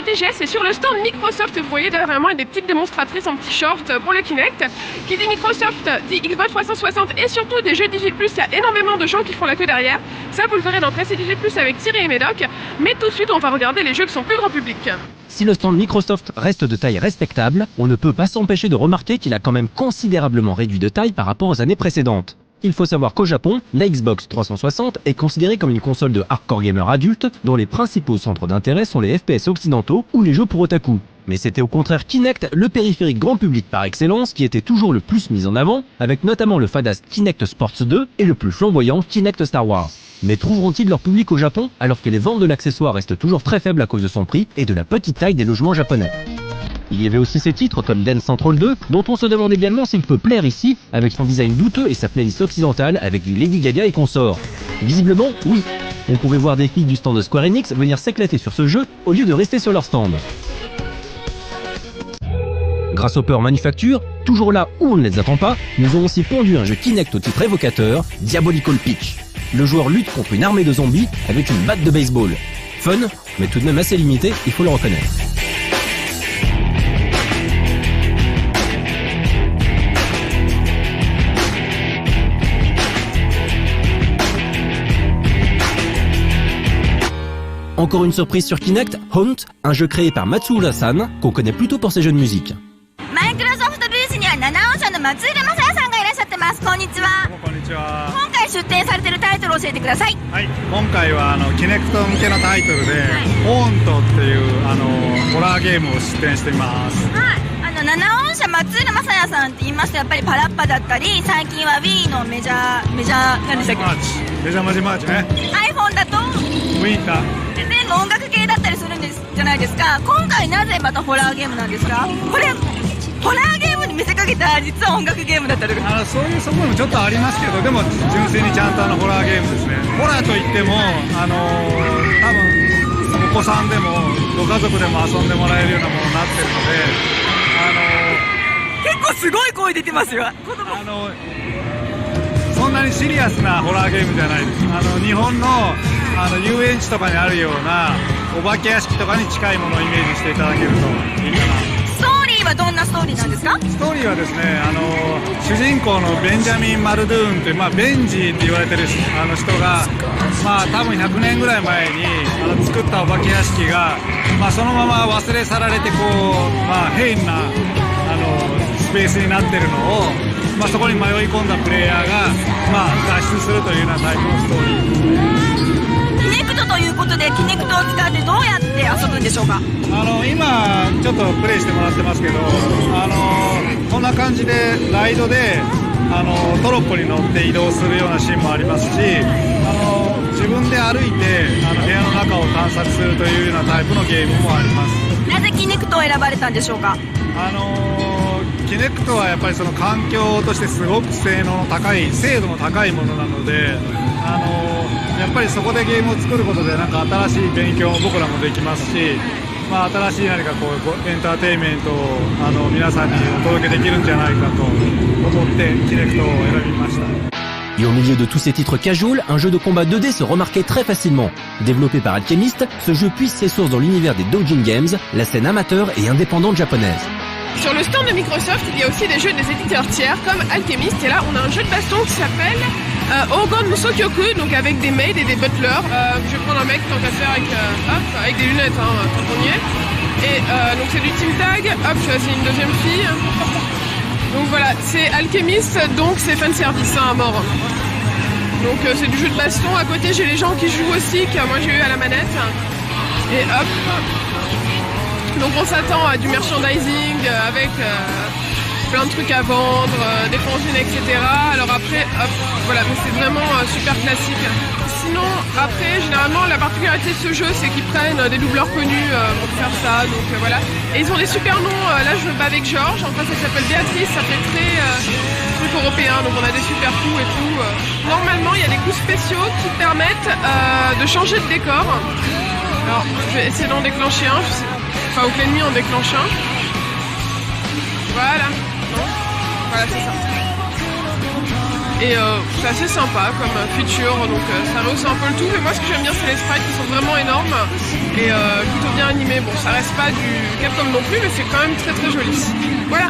TGS et sur le stand Microsoft. Vous voyez derrière moi des petites démonstratrices en petits shorts pour le Kinect. Qui dit Microsoft dit Xbox 360 et surtout des jeux Digi+. Il y a énormément de gens qui font la queue derrière. Ça vous le verrez dans Classic Digi+, avec Thierry et Médoc. Mais tout de suite on va regarder les jeux qui sont plus grand public. Si le stand Microsoft reste de taille respectable, on ne peut pas s'empêcher de remarquer qu'il a quand même considérablement réduit de taille par rapport aux années précédentes. Il faut savoir qu'au Japon, la Xbox 360 est considérée comme une console de hardcore gamer adulte dont les principaux centres d'intérêt sont les FPS occidentaux ou les jeux pour otaku. Mais c'était au contraire Kinect, le périphérique grand public par excellence, qui était toujours le plus mis en avant, avec notamment le fadasse Kinect Sports 2 et le plus flamboyant Kinect Star Wars. Mais trouveront-ils leur public au Japon alors que les ventes de l'accessoire restent toujours très faibles à cause de son prix et de la petite taille des logements japonais? Il y avait aussi ces titres comme Dance Central 2, dont on se demande également s'il peut plaire ici, avec son design douteux et sa playlist occidentale avec du Lady Gaga et consorts. Visiblement, oui. On pouvait voir des filles du stand de Square Enix venir s'éclater sur ce jeu au lieu de rester sur leur stand. Grâce au Power Manufacture, toujours là où on ne les attend pas, nous avons aussi pondu un jeu Kinect au titre évocateur, Diabolical Pitch. Le joueur lutte contre une armée de zombies avec une batte de baseball. Fun, mais tout de même assez limité, il faut le reconnaître. Encore une surprise sur Kinect, Haunt, un jeu créé par Matsuura-san, qu'on connaît plutôt pour ses jeux de musique. Microsoftブースには七尾社の松浦正也さんがいらっしゃってます。こんにちは。こんにちは。今回出展されているタイトルを教えてください。はい、今回はキネクト向けのタイトルで、ホーントっていうホラーゲームを出展しています。はい。七尾社松浦正也さんって言いますとやっぱりパラッパだったり、最近は Wii のメジャー何でしたっけ？マーチ、メジャーマジマーチね。iPhone だとウィンター。全部音楽系だったりするんですじゃないですか。今回なぜまたホラーゲームなんですか？これホラーゲームに見せかけた実は音楽ゲームだったりそういう側面もちょっとありますけど、でも純粋にちゃんとホラーゲームですね。ホラーといっても多分お子さんでもご家族でも遊んでもらえるようなものになってるので、結構すごい声出てますよ。そんなにシリアスなホラーゲームじゃないです。日本の遊園地とかにあるようなお化け屋敷とかに近いものをイメージしていただけるといいかな。ストーリーはどんなストーリーなんですか？ストーリーはですね、主人公のベンジャミン・マルドゥーンという、ベンジーって言われてる人が、多分100年ぐらい前に作ったお化け屋敷が、そのまま忘れ去られて変なスペースになってるのを、そこに迷い込んだプレイヤーが、脱出するというようなタイプのストーリー。キネクトということで、キネクトを使ってどうやって遊ぶんでしょうか？今ちょっとプレイしてもらってますけど、こんな感じでライドでトロッコに乗って移動するようなシーンもありますし、自分で歩いて部屋の中を探索するというようなタイプのゲームもあります。なぜキネクトを選ばれたんでしょうか？キネクトはやっぱりその環境としてすごく精度の高いものなので、やっぱりそこでゲームを作ることで新しい勉強も僕らもできますし、新しい何かエンターテインメントを皆さんにお届けできるんじゃないかと思ってキネクトを選びました。Et au milieu de tous ces titres casual, un jeu de combat 2D se remarquait très facilement. Développé par Alchemist, ce jeu puise ses sources dans l'univers des Doujin Games, la scène amateur et indépendante japonaise. Sur le stand de Microsoft, il y a aussi des jeux des éditeurs tiers comme Alchemist. Et là, on a un jeu de baston qui s'appelle Ogon Musokyoku, donc avec des maids et des butlers. Je vais prendre un mec tant qu'à faire avec des lunettes, quand on y est. Et donc c'est du team tag. Hop, je choisis une deuxième fille. Donc voilà, c'est Alchemist, donc c'est fan service à mort. Donc c'est du jeu de baston. À côté, j'ai les gens qui jouent aussi, que moi j'ai eu à la manette. Et hop. Donc on s'attend à du merchandising avec plein de trucs à vendre, des fanzines, etc. Alors après, hop, voilà, mais c'est vraiment super classique. Sinon, après, généralement, la particularité de ce jeu, c'est qu'ils prennent des doubleurs connus pour faire ça, donc voilà. Et ils ont des super noms, là je me bats avec Georges, en face elle s'appelle Béatrice, ça fait très truc européen, donc on a des super coups et tout. Normalement, il y a des coups spéciaux qui permettent de changer de décor. Alors, je vais essayer d'en déclencher un, enfin, au l'ennemi en déclenche un. Voilà. Non. Voilà, c'est ça. Et c'est assez sympa comme feature, donc ça rehausse un peu le tout. Mais moi ce que j'aime bien c'est les sprites qui sont vraiment énormes et plutôt bien animés. Bon ça reste pas du Capcom non plus mais c'est quand même très très joli. Voilà,